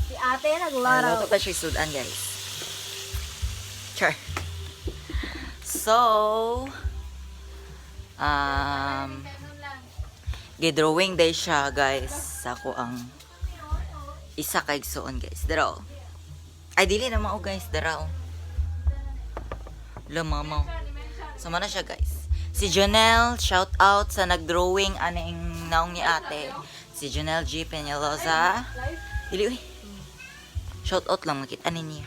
Si ate naglaro. Ito pa siya sudan, guys. Char. So, gidrawing day siya, guys. Ako ang isa kay suon, guys. Daraw. Ay, dili na mao, guys. Daraw. Lamamaw. So, mana siya, guys. Si Jonel, shout out sa nagdrawing aning naong ni ate. Si Jonel G. Peñalosa. Dili, uy. Shout out lang, makita ninyo.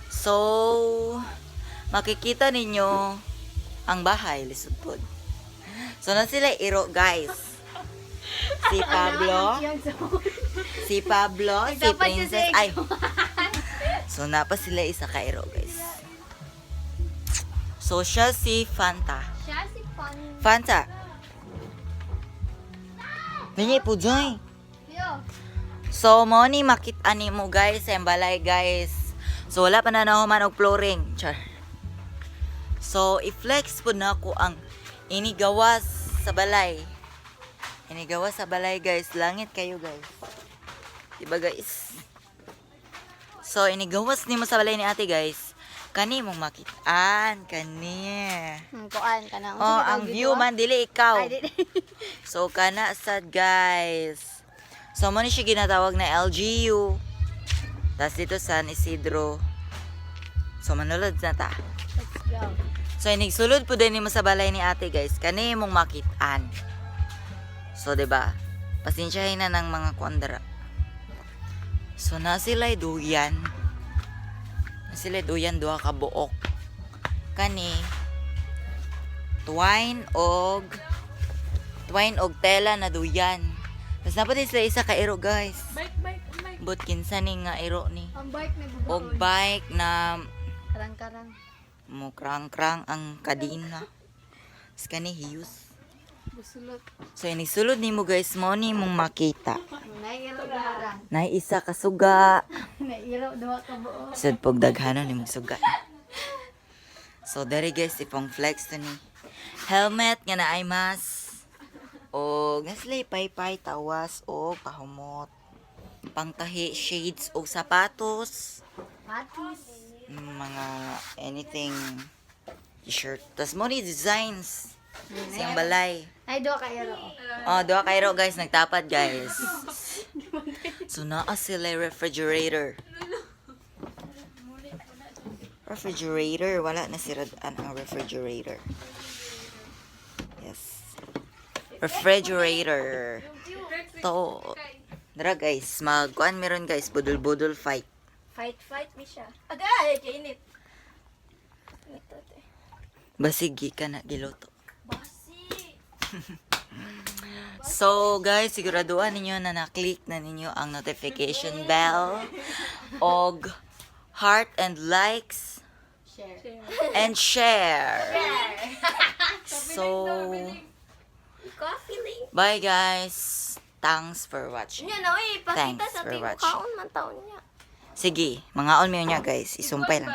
So, makikita ninyo ang bahay, lisod po. So, na sila iro, guys. Si Pablo, si Princess, ay. So, napa sila isa ka iro, guys. So, siya si Fanta. Siya si Fanta. Nangyay po, Joy. Yo. So, mo ni makita ni mo, guys, sa balay, guys. So, wala pa na nahuman og flooring. Char. So, i-flex po na ako ang inigawas sa balay. Inigawas sa balay, guys. Langit kayo, guys. Diba, guys? So, inigawas ni mo sa balay ni ate, guys. Kani mong makitaan. Kani. Kuan ka na. Oh, ang view man, dili ikaw. Ay, di. So, kana sad, guys. So, mo ni siya ginatawag na LGU. Tapos dito San Isidro. So, manulod na ta. Let's go. So, inigsulod po din mo sa balay ni ate, guys. Kani mong makitaan. So, diba? Pasensyahin na ng mga kwandara. So, na sila'y duyan. Na sila'y duyan, duha ka buok. Kani, twine og tela na duyan. Tapos napatin sila isa ka iro, guys. Bike. But kinsa ni nga iro ni. Ang bike na bubuo. Og bike na Karang-karang. mukrang-krang ang kadina. Tapos kani hiyos. Busulot. So, inisulod ni mo, guys, mo ni mong makita. Nairo garang. Na isa ka suga. Nairo duha ka buo. Sad pog daghanon ni mong suga. So, dari guys, ipong flex to ni. Helmet nga na ay mas. O, naslay pay-pay, tawas, o pahumot. Pangtahi, shades, o sapatos. Patis. Mga anything. T-shirt. Tas mo ni designs. Siyang balay. Ay, duha ka iro. Oh, duha kayo guys, nagtapad guys. So, naa sila refrigerator. Refrigerator. Wala na si Radaan ang refrigerator. Yes. Refrigerator. To. Dara guys, magkuan meron guys, budol-budol fight. Fight mi siya. Agay, kainit. Basigi ka na giloto. Basi. So guys, siguraduhan ninyo na na-click na ninyo ang notification bell og heart and likes Share. and share. So, Coffee link. bye guys. Thanks for watching. Nya na, pakita Thanks sa for tayo watching. kaon man taon niya. Sige, mga on mo niya guys. Isumpay lang.